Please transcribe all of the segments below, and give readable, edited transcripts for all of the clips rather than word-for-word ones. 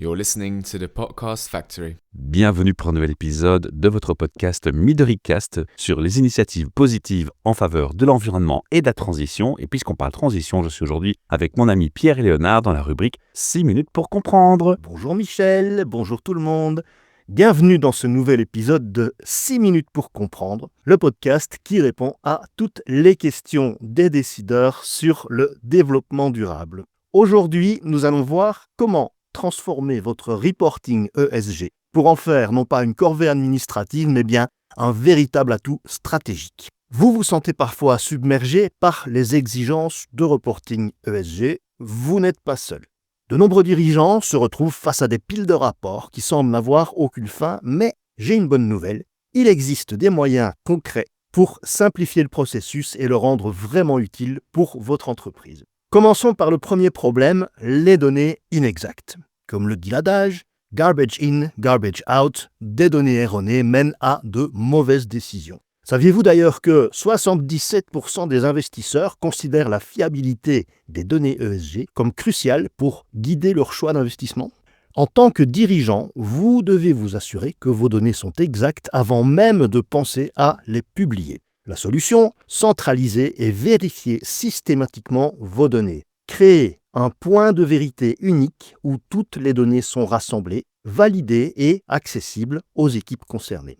You're listening to the Podcast Factory. Bienvenue pour un nouvel épisode de votre podcast MidoriCast sur les initiatives positives en faveur de l'environnement et de la transition. Et puisqu'on parle transition, je suis aujourd'hui avec mon ami Pierre et Léonard dans la rubrique 6 minutes pour comprendre. Bonjour Michel, bonjour tout le monde. Bienvenue dans ce nouvel épisode de 6 minutes pour comprendre, le podcast qui répond à toutes les questions des décideurs sur le développement durable. Aujourd'hui, nous allons voir comment transformer votre reporting ESG pour en faire non pas une corvée administrative, mais bien un véritable atout stratégique. Vous vous sentez parfois submergé par les exigences de reporting ESG, vous n'êtes pas seul. De nombreux dirigeants se retrouvent face à des piles de rapports qui semblent n'avoir aucune fin, mais j'ai une bonne nouvelle. Il existe des moyens concrets pour simplifier le processus et le rendre vraiment utile pour votre entreprise. Commençons par le premier problème, les données inexactes. Comme le dit l'adage, garbage in, garbage out, des données erronées mènent à de mauvaises décisions. Saviez-vous d'ailleurs que 77% des investisseurs considèrent la fiabilité des données ESG comme cruciale pour guider leur choix d'investissement ? En tant que dirigeant, vous devez vous assurer que vos données sont exactes avant même de penser à les publier. La solution, centraliser et vérifier systématiquement vos données. Créer un point de vérité unique où toutes les données sont rassemblées, validées et accessibles aux équipes concernées.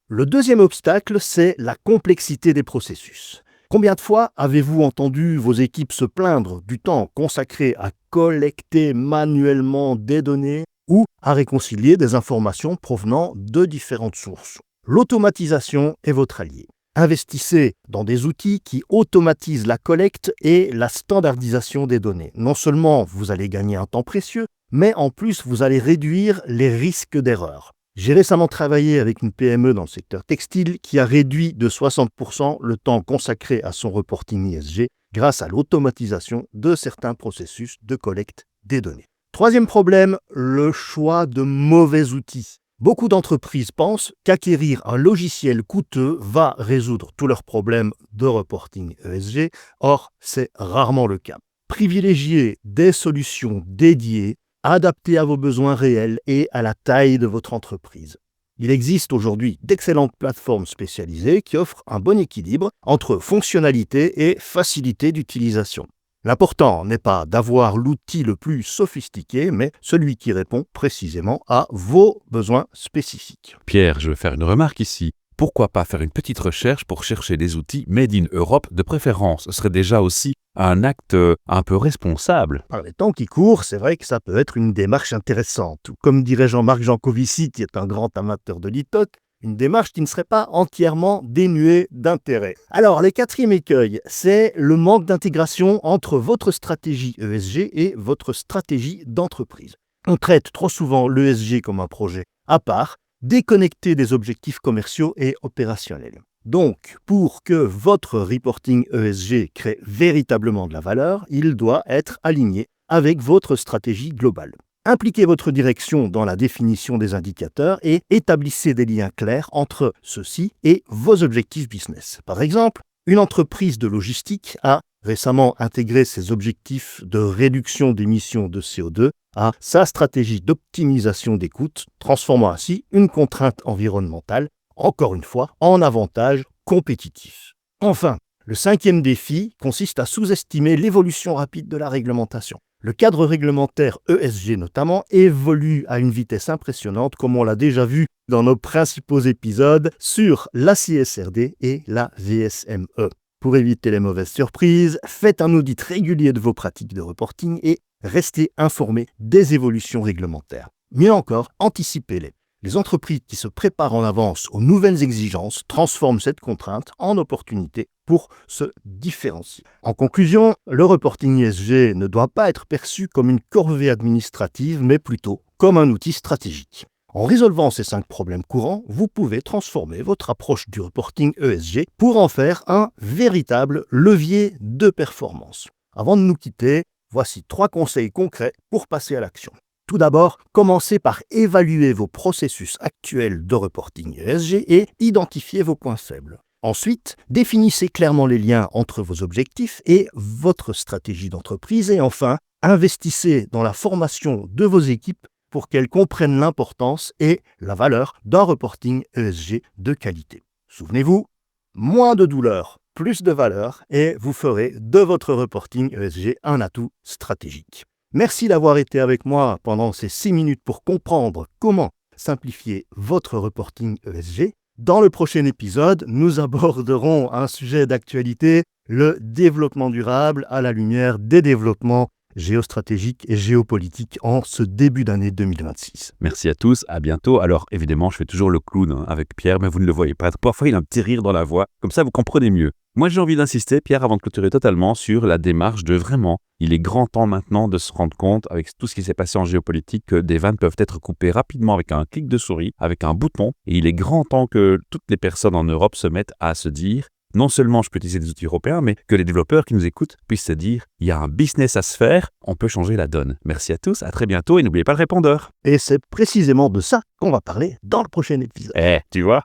Le deuxième obstacle, c'est la complexité des processus. Combien de fois avez-vous entendu vos équipes se plaindre du temps consacré à collecter manuellement des données ou à réconcilier des informations provenant de différentes sources ? L'automatisation est votre allié. Investissez dans des outils qui automatisent la collecte et la standardisation des données. Non seulement vous allez gagner un temps précieux, mais en plus vous allez réduire les risques d'erreur. J'ai récemment travaillé avec une PME dans le secteur textile qui a réduit de 60% le temps consacré à son reporting ESG grâce à l'automatisation de certains processus de collecte des données. Troisième problème, le choix de mauvais outils. Beaucoup d'entreprises pensent qu'acquérir un logiciel coûteux va résoudre tous leurs problèmes de reporting ESG. Or, c'est rarement le cas. Privilégiez des solutions dédiées, adaptées à vos besoins réels et à la taille de votre entreprise. Il existe aujourd'hui d'excellentes plateformes spécialisées qui offrent un bon équilibre entre fonctionnalité et facilité d'utilisation. L'important n'est pas d'avoir l'outil le plus sophistiqué, mais celui qui répond précisément à vos besoins spécifiques. Pierre, je vais faire une remarque ici. Pourquoi pas faire une petite recherche pour chercher des outils made in Europe de préférence ? Ce serait déjà aussi un acte un peu responsable. Par les temps qui courent, c'est vrai que ça peut être une démarche intéressante. Comme dirait Jean-Marc Jancovici, qui est un grand amateur de l'ITOC, une démarche qui ne serait pas entièrement dénuée d'intérêt. Alors, le quatrième écueil, c'est le manque d'intégration entre votre stratégie ESG et votre stratégie d'entreprise. On traite trop souvent l'ESG comme un projet à part, déconnecté des objectifs commerciaux et opérationnels. Donc, pour que votre reporting ESG crée véritablement de la valeur, il doit être aligné avec votre stratégie globale. Impliquez votre direction dans la définition des indicateurs et établissez des liens clairs entre ceux-ci et vos objectifs business. Par exemple, une entreprise de logistique a récemment intégré ses objectifs de réduction d'émissions de CO2 à sa stratégie d'optimisation des coûts, transformant ainsi une contrainte environnementale, encore une fois, en avantage compétitif. Enfin, le cinquième défi consiste à sous-estimer l'évolution rapide de la réglementation. Le cadre réglementaire ESG notamment évolue à une vitesse impressionnante, comme on l'a déjà vu dans nos principaux épisodes sur la CSRD et la VSME. Pour éviter les mauvaises surprises, faites un audit régulier de vos pratiques de reporting et restez informés des évolutions réglementaires. Mieux encore, anticipez-les. Les entreprises qui se préparent en avance aux nouvelles exigences transforment cette contrainte en opportunité pour se différencier. En conclusion, le reporting ESG ne doit pas être perçu comme une corvée administrative, mais plutôt comme un outil stratégique. En résolvant ces 5 problèmes courants, vous pouvez transformer votre approche du reporting ESG pour en faire un véritable levier de performance. Avant de nous quitter, voici 3 conseils concrets pour passer à l'action. Tout d'abord, commencez par évaluer vos processus actuels de reporting ESG et identifier vos points faibles. Ensuite, définissez clairement les liens entre vos objectifs et votre stratégie d'entreprise. Et enfin, investissez dans la formation de vos équipes pour qu'elles comprennent l'importance et la valeur d'un reporting ESG de qualité. Souvenez-vous, moins de douleur, plus de valeur et vous ferez de votre reporting ESG un atout stratégique. Merci d'avoir été avec moi pendant ces 6 minutes pour comprendre comment simplifier votre reporting ESG. Dans le prochain épisode, nous aborderons un sujet d'actualité, le développement durable à la lumière des développements géostratégiques et géopolitiques en ce début d'année 2026. Merci à tous, à bientôt. Alors évidemment, je fais toujours le clown avec Pierre, mais vous ne le voyez pas. Parfois, il a un petit rire dans la voix, comme ça vous comprenez mieux. Moi, j'ai envie d'insister, Pierre, avant de clôturer totalement, sur la démarche de vraiment, il est grand temps maintenant de se rendre compte, avec tout ce qui s'est passé en géopolitique, que des vannes peuvent être coupées rapidement avec un clic de souris, avec un bouton, et il est grand temps que toutes les personnes en Europe se mettent à se dire, non seulement je peux utiliser des outils européens, mais que les développeurs qui nous écoutent puissent se dire, il y a un business à se faire, on peut changer la donne. Merci à tous, à très bientôt, et n'oubliez pas le répondeur. Et c'est précisément de ça qu'on va parler dans le prochain épisode. Tu vois.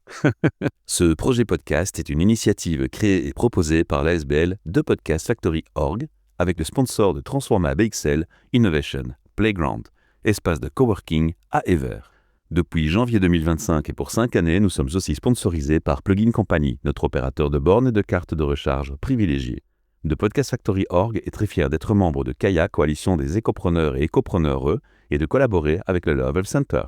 Ce projet podcast est une initiative créée et proposée par l'ASBL de Podcast Factory.org avec le sponsor de Transforma BXL Innovation Playground, espace de coworking à Ever. Depuis janvier 2025 et pour 5 années, nous sommes aussi sponsorisés par Plugin Company, notre opérateur de bornes et de cartes de recharge privilégié. De Podcast Factory.org est très fier d'être membre de Kaya, coalition des écopreneurs et écopreneurs, et de collaborer avec le Love Center.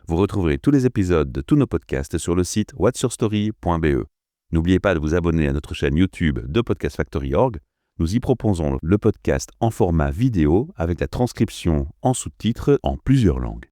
Vous retrouverez tous les épisodes de tous nos podcasts sur le site whatsyourstory.be. N'oubliez pas de vous abonner à notre chaîne YouTube de Podcast Factory.org. Nous y proposons le podcast en format vidéo avec la transcription en sous-titres en plusieurs langues.